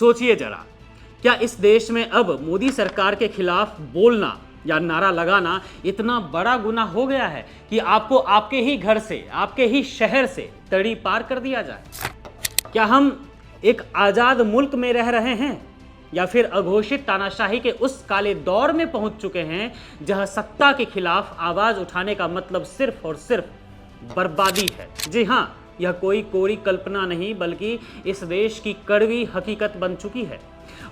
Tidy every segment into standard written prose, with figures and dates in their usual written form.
सोचिए जरा, क्या इस देश में अब मोदी सरकार के खिलाफ बोलना या नारा लगाना इतना बड़ा गुनाह हो गया है कि आपको आपके ही घर से, आपके ही शहर से तड़ी पार कर दिया जाए? क्या हम एक आजाद मुल्क में रह रहे हैं या फिर अघोषित तानाशाही के उस काले दौर में पहुंच चुके हैं जहां सत्ता के खिलाफ आवाज उठाने का मतलब सिर्फ और सिर्फ बर्बादी है? जी हां, यह कोई कोरी कल्पना नहीं बल्कि इस देश की कड़वी हकीकत बन चुकी है।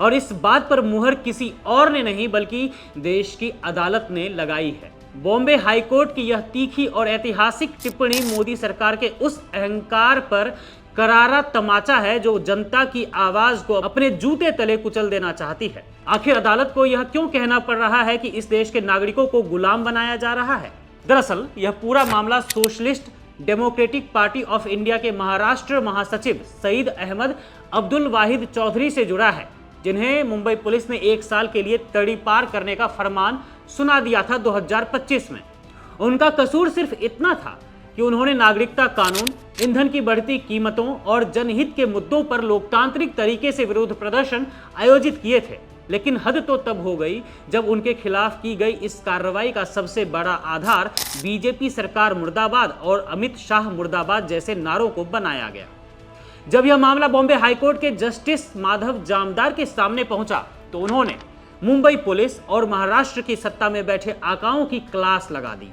और इस बात पर मुहर किसी और ने नहीं बल्कि देश की अदालत ने लगाई है। बॉम्बे हाईकोर्ट की यह तीखी और ऐतिहासिक टिप्पणी मोदी सरकार के उस अहंकार पर करारा तमाचा है जो जनता की आवाज को अपने जूते तले कुचल देना चाहती है। आखिर अदालत को यह क्यों कहना पड़ रहा है कि इस देश के नागरिकों को गुलाम बनाया जा रहा है? दरअसल यह पूरा मामला socialist democratic party of India के महाराष्ट्र महासचिव सईद अहमद अब्दुल वाहिद चौधरी से जुड़ा है, जिन्हें मुंबई पुलिस ने 1 साल के लिए तड़ी पार करने का फरमान सुना दिया था 2025 में। उनका कसूर सिर्फ इतना था कि उन्होंने नागरिकता कानून, ईंधन की बढ़ती कीमतों और जनहित के मुद्दों पर लोकतांत्रिक तरीके से विरोध प्रदर्शन आयोजित किए थे। लेकिन हद तो तब हो गई जब उनके खिलाफ की गई इस कार्रवाई का सबसे बड़ा आधार बीजेपी सरकार मुर्दाबाद और अमित शाह मुर्दाबाद जैसे नारों को बनाया गया। जब यह मामला बॉम्बे हाईकोर्ट के जस्टिस माधव जामदार के सामने पहुंचा तो उन्होंने मुंबई पुलिस और महाराष्ट्र की सत्ता में बैठे आकाओं की क्लास लगा दी।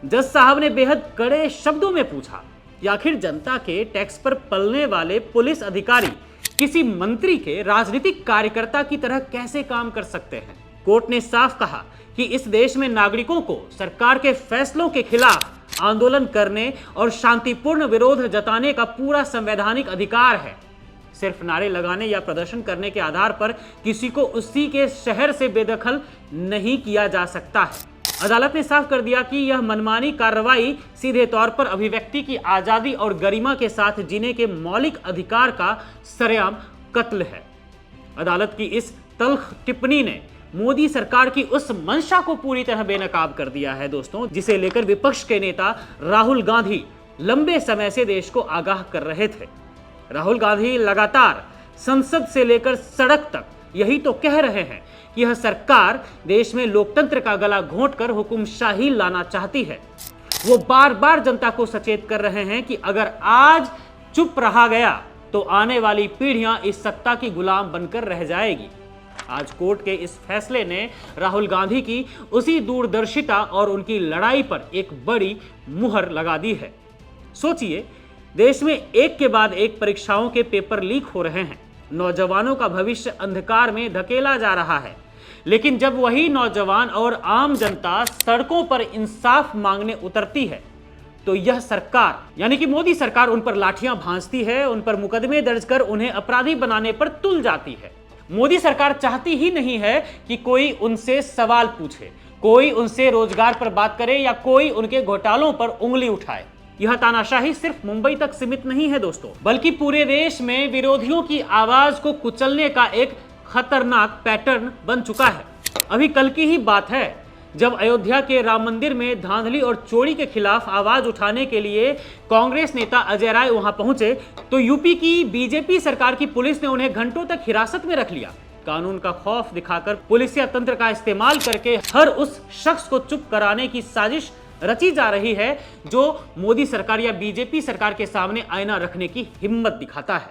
जज साहब ने बेहद कड़े शब्दों में पूछा कि आखिर जनता के टैक्स पर पलने वाले पुलिस अधिकारी किसी मंत्री के राजनीतिक कार्यकर्ता की तरह कैसे काम कर सकते हैं? कोर्ट ने साफ कहा कि इस देश में नागरिकों को सरकार के फैसलों के खिलाफ आंदोलन करने और शांतिपूर्ण विरोध जताने का पूरा संवैधानिक अधिकार है। सिर्फ नारे लगाने या प्रदर्शन करने के आधार पर किसी को उसी के शहर से बेदखल नहीं किया जा सकता है। अदालत ने साफ कर दिया कि यह मनमानी कार्रवाई सीधे तौर पर अभिव्यक्ति की आजादी और गरिमा के साथ जीने के मौलिक अधिकार का सरेआम कत्ल है। अदालत की इस तल्ख टिप्पणी ने मोदी सरकार की उस मंशा को पूरी तरह बेनकाब कर दिया है दोस्तों, जिसे लेकर विपक्ष के नेता राहुल गांधी लंबे समय से देश को आगाह कर रहे थे। राहुल गांधी लगातार संसद से लेकर सड़क तक यही तो कह रहे हैं कि यह सरकार देश में लोकतंत्र का गला घोंटकर हुकुमशाही लाना चाहती है। वो बार बार जनता को सचेत कर रहे हैं कि अगर आज चुप रहा गया तो आने वाली पीढ़ियां इस सत्ता की गुलाम बनकर रह जाएगी। आज कोर्ट के इस फैसले ने राहुल गांधी की उसी दूरदर्शिता और उनकी लड़ाई पर एक बड़ी मुहर लगा दी है। सोचिए, देश में एक के बाद एक परीक्षाओं के पेपर लीक हो रहे हैं, नौजवानों का भविष्य अंधकार में धकेला जा रहा है, लेकिन जब वही नौजवान और आम जनता सड़कों पर इंसाफ मांगने उतरती है तो यह सरकार यानी कि मोदी सरकार उन पर लाठियां भांजती है, उन पर मुकदमे दर्ज कर उन्हें अपराधी बनाने पर तुल जाती है। मोदी सरकार चाहती ही नहीं है कि कोई उनसे सवाल पूछे, कोई उनसे रोजगार पर बात करे या कोई उनके घोटालों पर उंगली उठाए। यह तानाशाही सिर्फ मुंबई तक सीमित नहीं है दोस्तों, बल्कि पूरे देश में विरोधियों की आवाज को कुचलने का एक खतरनाक पैटर्न बन चुका है। अभी कल की ही बात है जब अयोध्या के राम मंदिर में धांधली और चोरी के खिलाफ आवाज उठाने के लिए कांग्रेस नेता अजय राय वहां पहुंचे तो यूपी की बीजेपी सरकार की पुलिस ने उन्हें घंटों तक हिरासत में रख लिया। कानून का खौफ दिखाकर पुलिसिया तंत्र का इस्तेमाल करके हर उस शख्स को चुप कराने की साजिश रची जा रही है जो मोदी सरकार या बीजेपी सरकार के सामने आईना रखने की हिम्मत दिखाता है।